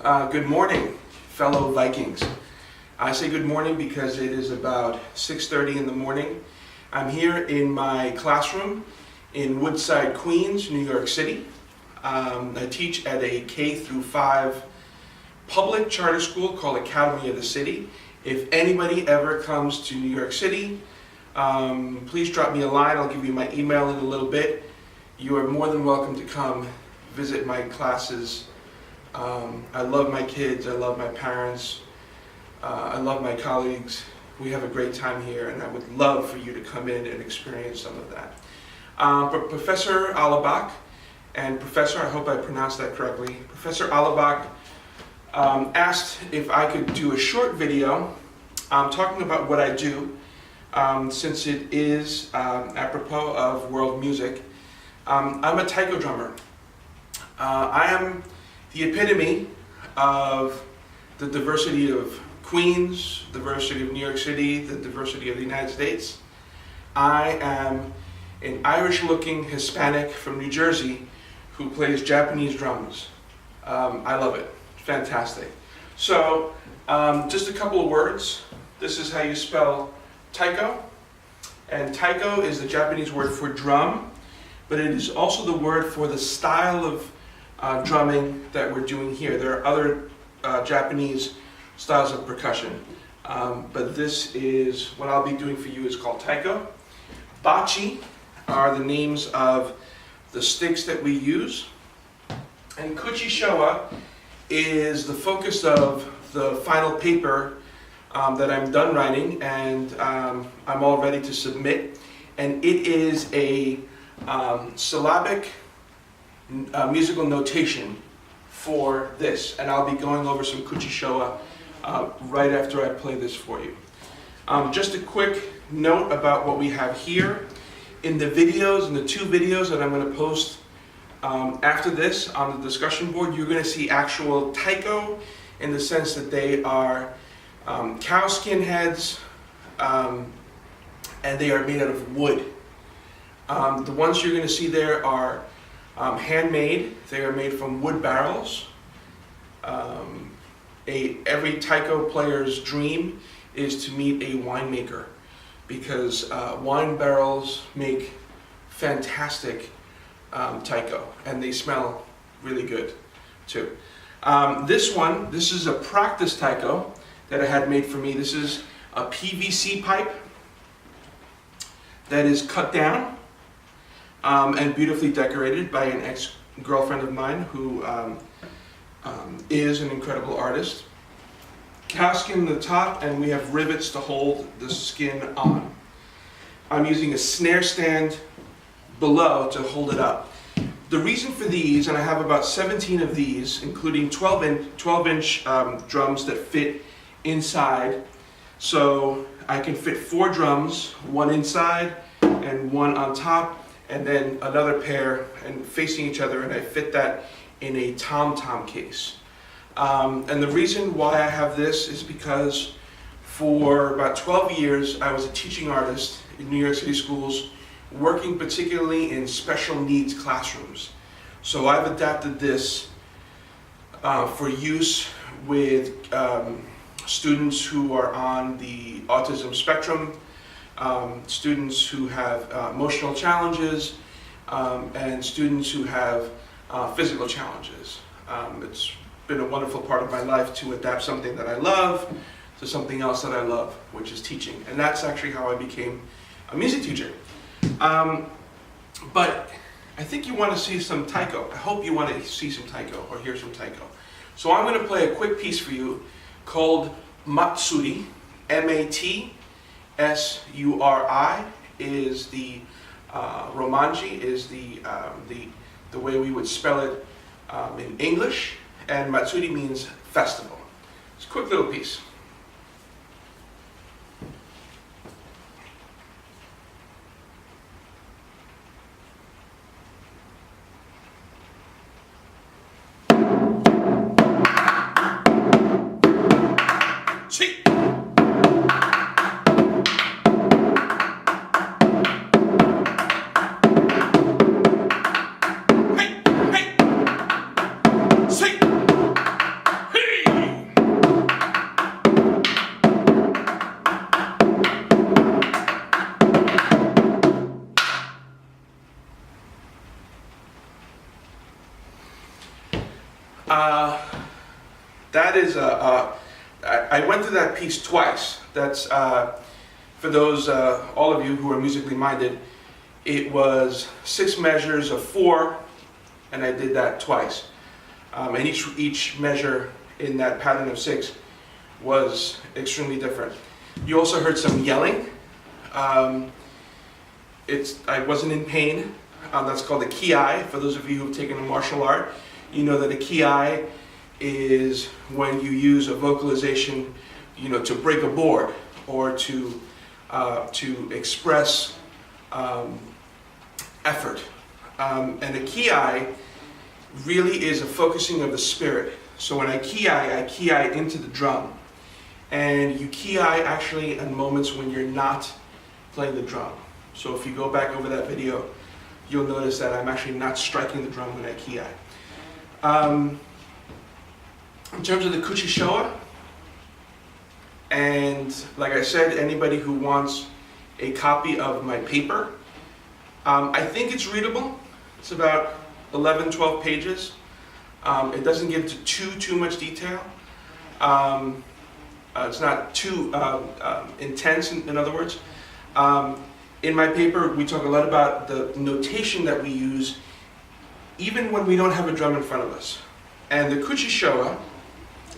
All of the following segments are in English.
Good morning, fellow Vikings. I say good morning because it is about 6:30 in the morning. I'm here in my classroom in Woodside, Queens, New York City. I teach at a K through 5 public charter school called Academy of the City. If anybody ever comes to New York City, please drop me a line. I'll give you my email in a little bit. You are more than welcome to come visit my classes. I love my kids, I love my parents, I love my colleagues. We have a great time here, and I would love for you to come in and experience some of that. But Professor Alabak, and Professor, I hope I pronounced that correctly, Professor Alabak asked if I could do a short video talking about what I do, since it is apropos of world music. I'm a taiko drummer. I am the epitome of the diversity of Queens, diversity of New York City, the diversity of the United States. I am an Irish-looking Hispanic from New Jersey who plays Japanese drums. I love it. Fantastic. So, just a couple of words. This is how you spell taiko. And taiko is the Japanese word for drum, but it is also the word for the style of drumming that we're doing here. There are other Japanese styles of percussion, but this is what I'll be doing for you is called taiko. Bachi are the names of the sticks that we use, and kuchishowa is the focus of the final paper that I'm done writing, and I'm all ready to submit. And it is a syllabic musical notation for this, and I'll be going over some kuchishowa right after I play this for you. Just a quick note about what we have here. In the videos, in the 2 videos that I'm going to post after this on the discussion board, you're going to see actual taiko in the sense that they are cow skin heads, and they are made out of wood. The ones you're going to see there are handmade. They are made from wood barrels. Every taiko player's dream is to meet a winemaker, because wine barrels make fantastic taiko, and they smell really good too. This is a practice taiko that I had made for me. This is a PVC pipe that is cut down and beautifully decorated by an ex-girlfriend of mine who is an incredible artist. Cowskin in the top, and we have rivets to hold the skin on. I'm using a snare stand below to hold it up. The reason for these, and I have about 17 of these, including 12-inch drums that fit inside, so I can fit 4 drums, one inside and one on top, and then another pair and facing each other, and I fit that in a tom-tom case. And the reason why I have this is because for about 12 years I was a teaching artist in New York City schools, working particularly in special needs classrooms. So I've adapted this for use with students who are on the autism spectrum, students who have emotional challenges, and students who have physical challenges. It's been a wonderful part of my life to adapt something that I love to something else that I love, which is teaching. And that's actually how I became a music teacher. But I think you want to see some taiko. I hope you want to see some taiko or hear some taiko. So I'm going to play a quick piece for you called Matsuri. M-A-T-S-U-R-I is the Romanji, is the way we would spell it in English, and Matsuri means festival. It's a quick little piece. Hey! is I went through that piece twice. That's for those all of you who are musically minded. It was 6 measures of 4, and I did that twice. And each measure in that pattern of 6 was extremely different. You also heard some yelling. I wasn't in pain. That's called a ki. For those of you who've taken a martial art, you know that a ki is when you use a vocalization, to break a board or to express effort. And a ki really is a focusing of the spirit. So when I ki into the drum. And you ki actually in moments when you're not playing the drum. So if you go back over that video, you'll notice that I'm actually not striking the drum when I ki. In terms of the kuchishowa, and like I said, anybody who wants a copy of my paper, I think it's readable. It's about 11, 12 pages. It doesn't get into too much detail. It's not too intense, in other words. In my paper, we talk a lot about the notation that we use even when we don't have a drum in front of us. And the kuchishowa,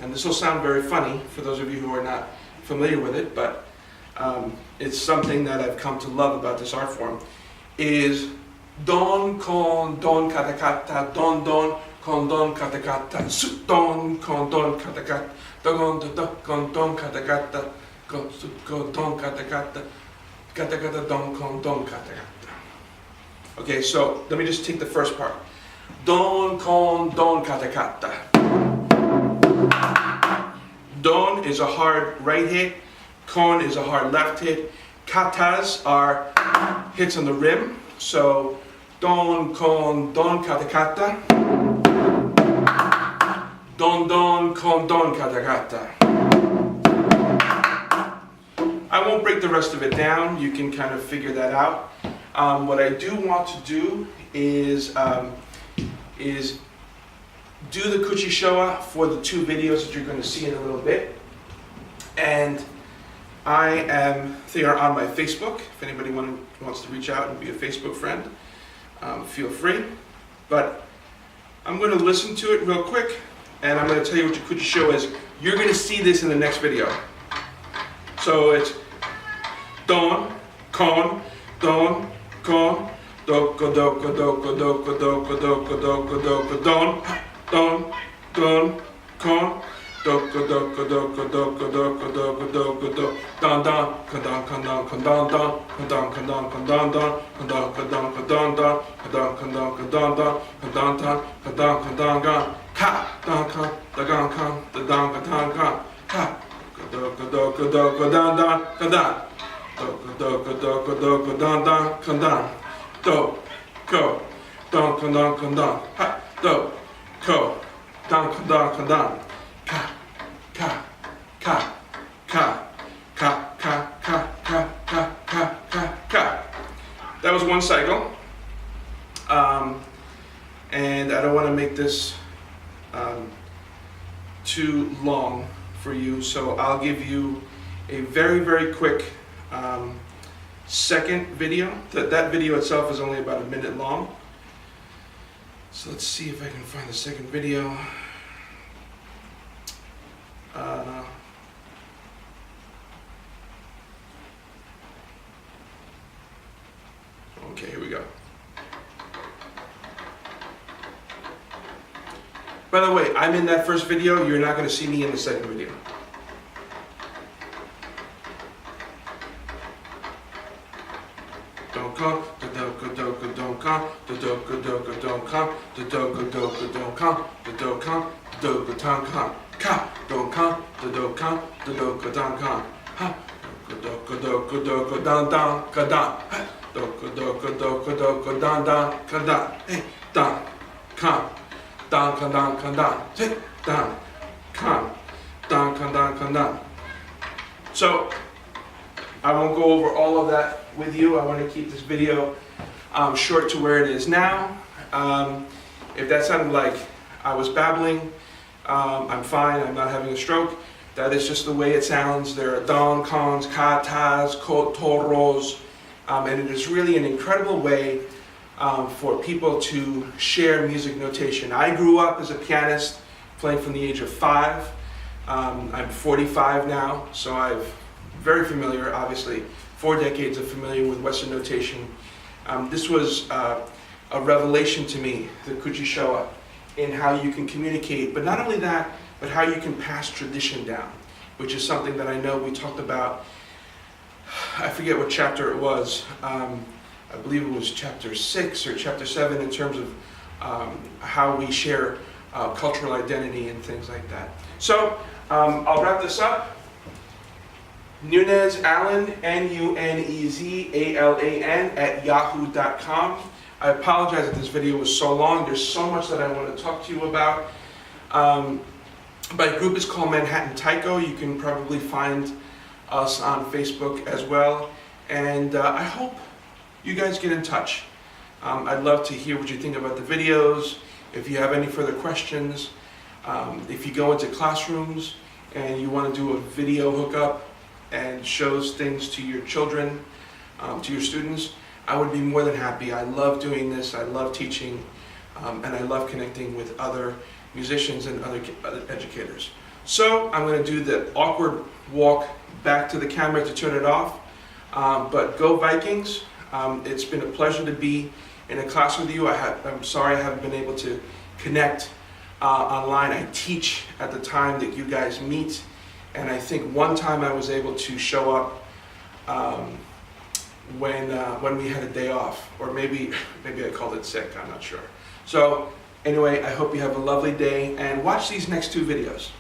and this will sound very funny for those of you who are not familiar with it, but it's something that I've come to love about this art form, is don, con, don, katakata, don, don, con, don, katakata, su, don, con, don, katakata, don, con, don, katakata, con, su, con, don, katakata, katakata, don, con, don, katakata. Okay, so let me just take the first part. Don, con, don, katakata. Don is a hard right hit, con is a hard left hit, katas are hits on the rim, so don, con, don, katakata, don, don, con, don, katakata. I won't break the rest of it down, you can kind of figure that out. What I do want to do is do the kuchishowa for the 2 videos that you're going to see in a little bit. And they are on my Facebook. If anybody wants to reach out and be a Facebook friend, feel free. But I'm going to listen to it real quick, and I'm going to tell you what your kuchishowa is. You're going to see this in the next video. So it's don, con, don, con, doko, doko, doko, doko, doko, doko, doko, doko, don, don, don, con, doko, doko, doko, doko, doko, doko, doko, do, don, don, con, don, con, don, con, don, don, con, don, con, don, con, don, don, con, don, con, don, con, don, don, con, don, con, don, con, don, don, con, don, don, con, don, con, don, don, ka, don, con, da, gon, con, da, don, con, don, con, ka, doko, doko, doko, don, don, con, don, doko, doko, doko, doko, don, don, con, don, do, ko, don, con, don, con, don, ha, do, ko, don, con, don, con, don, ka, ka, ka, ka, ka, ka, ka, ka, ka, ka, ka, ka. That was one cycle. And I don't want to make this too long for you, so I'll give you a very, very quick second video. That video itself is only about a minute long. So let's see if I can find the second video. Okay, here we go. By the way, I'm in that first video. You're not going to see me in the second video. Don't come, the doka doka don't come, the doka doka don't come, the doka doka don't come, the doka doka don't come, ka don't come, the doka don't come, ha doka doka doka dan dan ka dan, doka doka doka doka dan dan ka dan, hey dan come, dan ka dan, hey dan come, dan ka dan. So I won't go over all of that with you. I want to keep this video short to where it is now. If that sounded like I was babbling, I'm fine, I'm not having a stroke. That is just the way it sounds. There are don, cons, katas, toros, and it is really an incredible way for people to share music notation. I grew up as a pianist, playing from the age of 5. I'm 45 now, so I'm very familiar, obviously, 4 decades of familiar with Western notation. This was a revelation to me, the Kujishowa, in how you can communicate, but not only that, but how you can pass tradition down, which is something that I know we talked about. I forget what chapter it was. I believe it was chapter 6 or chapter 7 in terms of how we share cultural identity and things like that. So I'll wrap this up. Nunez Alan, NUNEZALAN @yahoo.com. I apologize that this video was so long. There's so much that I want to talk to you about. My group is called Manhattan Taiko. You can probably find us on Facebook as well. And I hope you guys get in touch. I'd love to hear what you think about the videos. If you have any further questions, if you go into classrooms and you want to do a video hookup and shows things to your children, to your students, I would be more than happy. I love doing this, I love teaching, and I love connecting with other musicians and other educators. So I'm going to do the awkward walk back to the camera to turn it off, but go Vikings. It's been a pleasure to be in a class with you. I'm sorry I haven't been able to connect online. I teach at the time that you guys meet, and I think one time I was able to show up when we had a day off, or maybe I called it sick, I'm not sure. So anyway, I hope you have a lovely day, and watch these next 2 videos.